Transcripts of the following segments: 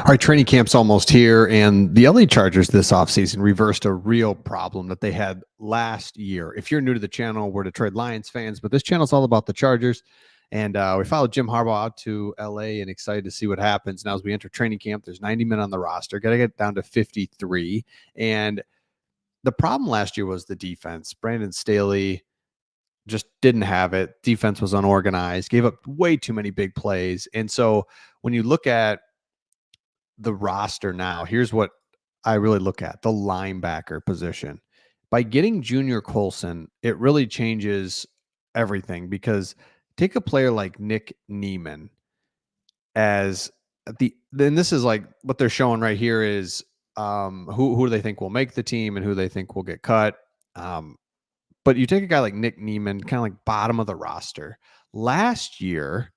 All right, training camp's almost here, and the LA Chargers this offseason reversed a real problem that they had last year. If you're new to the channel, we're Detroit Lions fans, but this channel's all about the Chargers. And we followed Jim Harbaugh out to LA and excited to see what happens. Now, as we enter training camp, there's 90 men on the roster. Got to get down to 53. And the problem last year was the defense. Brandon Staley just didn't have it. Defense was unorganized, gave up way too many big plays. And so when you look at the roster now, here's what I really look at: the linebacker position. By getting Junior Colson, it really changes everything, because take a player like Nick Neiman as then this is like what they're showing right here is who they think will make the team and who they think will get cut. But you take a guy like Nick Neiman, kind of like bottom of the roster. Last year,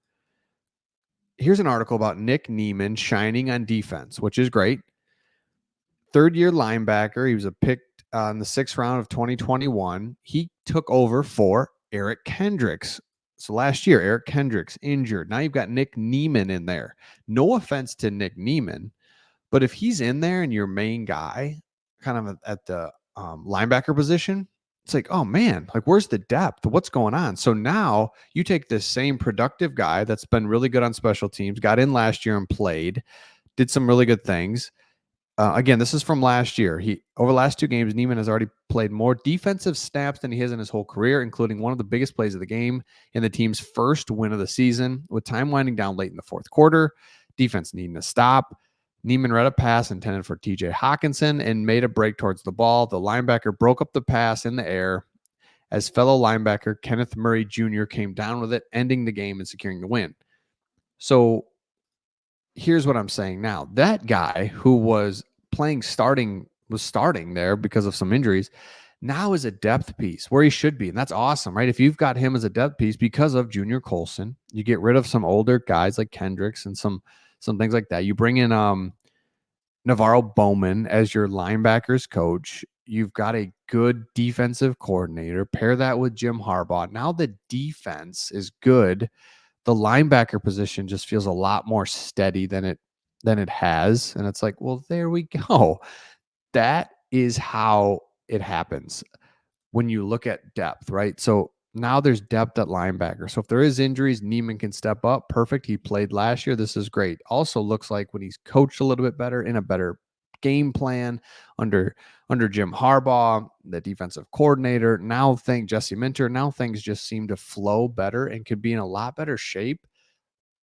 here's an article about Nick Neiman shining on defense, which is great. Third-year linebacker. He was a pick in the 6th round of 2021. He took over for Eric Kendricks. So last year, Eric Kendricks injured. Now you've got Nick Neiman in there. No offense to Nick Neiman, but if he's in there and your main guy kind of at the linebacker position, it's like, oh man, like where's the depth? What's going on? So now you take this same productive guy that's been really good on special teams, got in last year and played, did some really good things. Again, this is from last year. Over the last 2 games, Neiman has already played more defensive snaps than he has in his whole career, including one of the biggest plays of the game in the team's first win of the season. With time winding down late in the 4th quarter, defense needing to stop, Neiman read a pass intended for TJ Hawkinson and made a break towards the ball. The linebacker broke up the pass in the air as fellow linebacker Kenneth Murray Jr. came down with it, ending the game and securing the win. So here's what I'm saying now. That guy who was starting there because of some injuries, now is a depth piece where he should be. And that's awesome, right? If you've got him as a depth piece because of Junior Colson, you get rid of some older guys like Kendricks and some things like that. You bring in Navarro Bowman as your linebackers coach. You've got a good defensive coordinator. Pair that with Jim Harbaugh. Now the defense is good. The linebacker position just feels a lot more steady than it has. And it's like, well, there we go. That is how it happens when you look at depth, right? So now there's depth at linebacker. So if there is injuries, Neiman can step up. Perfect. He played last year. This is great. Also looks like when he's coached a little bit better, in a better game plan under Jim Harbaugh, the defensive coordinator, Jesse Minter, now things just seem to flow better and could be in a lot better shape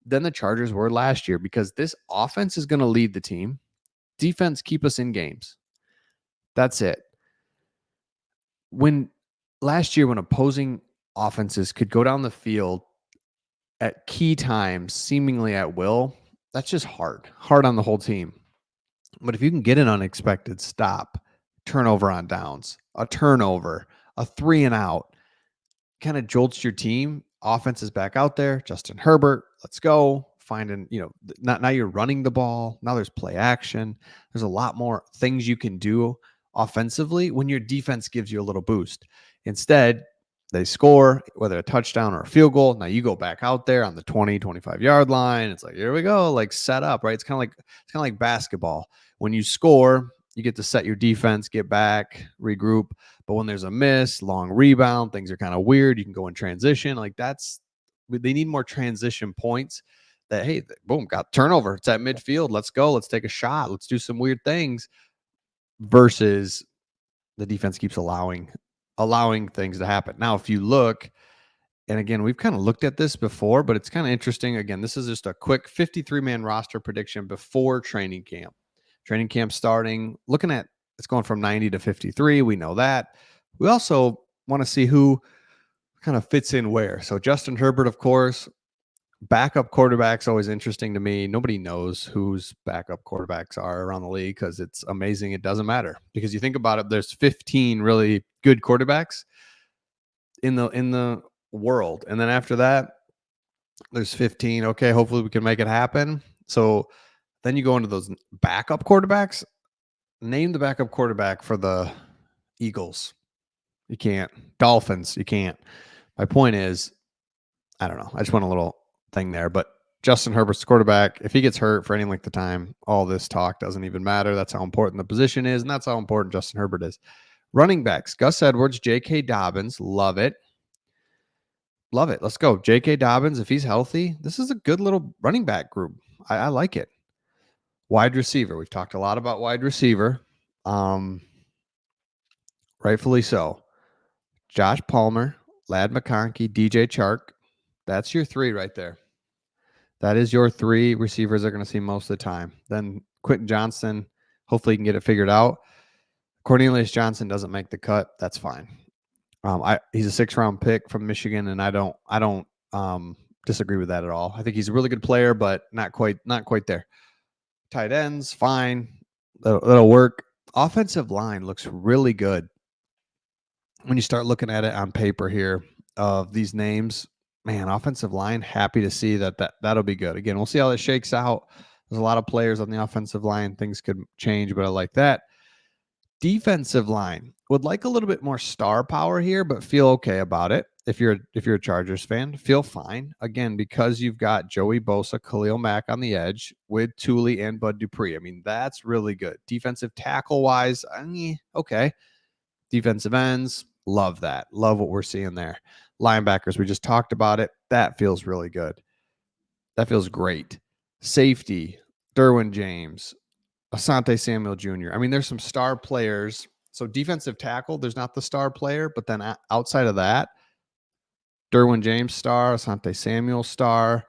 than the Chargers were last year, because this offense is going to lead the team. Defense keep us in games. That's it. Last year, when opposing offenses could go down the field at key times, seemingly at will, that's just hard on the whole team. But if you can get an unexpected stop, turnover on downs, a turnover, a 3 and out, kind of jolts your team. Offense is back out there. Justin Herbert, let's go. Now you're running the ball. Now there's play action. There's a lot more things you can do offensively when your defense gives you a little boost. Instead, they score, whether a touchdown or a field goal. Now you go back out there on the 20, 25-yard line. It's like, here we go, like set up, right? It's kind of like basketball. When you score, you get to set your defense, get back, regroup. But when there's a miss, long rebound, things are kind of weird. You can go in transition. They need more transition points that, hey, boom, got turnover. It's at midfield. Let's go. Let's take a shot. Let's do some weird things, versus the defense keeps allowing things to happen. Now, if you look, and again, we've kind of looked at this before, but it's kind of interesting. Again, this is just a quick 53-man roster prediction before training camp. Training camp starting, looking at it's going from 90 to 53. We know that. We also want to see who kind of fits in where. So Justin Herbert, of course, backup quarterback's always interesting to me. Nobody knows whose backup quarterbacks are around the league, because it's amazing. It doesn't matter, because you think about it, there's 15 really good quarterbacks in the world. And then after that, there's 15. Okay, hopefully we can make it happen. So then you go into those backup quarterbacks. Name the backup quarterback for the Eagles. You can't. Dolphins, you can't. My point is, I don't know. I just went a little thing there, but Justin Herbert's the quarterback. If he gets hurt for any length of time, all this talk doesn't even matter. That's how important the position is, and that's how important Justin Herbert is. Running backs, Gus Edwards, J.K. Dobbins, love it. Love it. Let's go. J.K. Dobbins, if he's healthy, this is a good little running back group. I like it. Wide receiver. We've talked a lot about wide receiver. Rightfully so. Josh Palmer, Lad McConkey, DJ Chark. That's your three right there. That is your three receivers they're going to see most of the time. Then Quentin Johnston, hopefully he can get it figured out. Cornelius Johnson doesn't make the cut. That's fine. He's a 6th-round pick from Michigan, and I don't disagree with that at all. I think he's a really good player, but not quite there. Tight ends, fine. That'll work. Offensive line looks really good when you start looking at it on paper here of these names. Man, offensive line, happy to see that'll be good. Again, we'll see how that shakes out. There's a lot of players on the offensive line. Things could change, but I like that. Defensive line would like a little bit more star power here, but feel okay about it. If you're a Chargers fan, feel fine. Again, because you've got Joey Bosa, Khalil Mack on the edge with Thule and Bud Dupree. I mean, that's really good. Defensive tackle wise, okay. Defensive ends, love that. Love what we're seeing there. Linebackers, we just talked about it. That feels really good. That feels great. Safety, Derwin James, Asante Samuel Jr. I mean, there's some star players. So defensive tackle, there's not the star player, but then outside of that, Derwin James star, Asante Samuel star,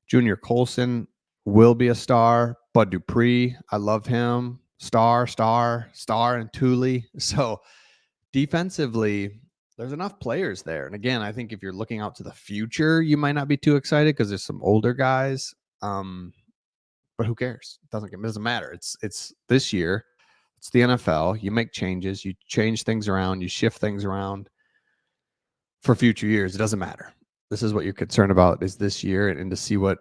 Junior Colson will be a star. Bud Dupree, I love him. Star, and Thule. So defensively, there's enough players there. And again, I think if you're looking out to the future, you might not be too excited because there's some older guys. But who cares? It doesn't matter. It's this year. It's the NFL. You make changes. You change things around. You shift things around for future years. It doesn't matter. This is what you're concerned about is this year and to see what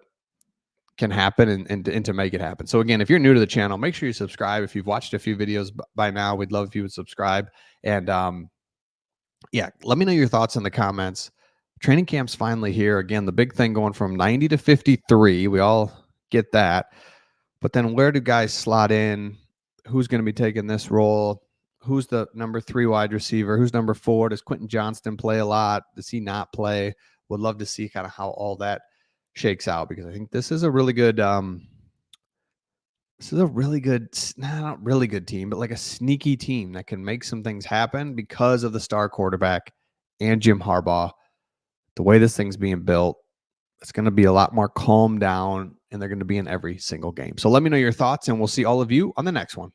can happen and to make it happen. So again, if you're new to the channel, make sure you subscribe. If you've watched a few videos by now, we'd love if you would subscribe. And yeah, let me know your thoughts in the comments. Training camp's finally here. Again, the big thing going from 90 to 53. We all get that. But then where do guys slot in? Who's going to be taking this role? Who's the number 3 wide receiver? Who's number 4? Does Quentin Johnston play a lot? Does he not play? Would love to see kind of how all that shakes out because I think this is a really good not really good team, but like a sneaky team that can make some things happen because of the star quarterback and Jim Harbaugh. The way this thing's being built, it's going to be a lot more calm down, and they're going to be in every single game. So let me know your thoughts, and we'll see all of you on the next one.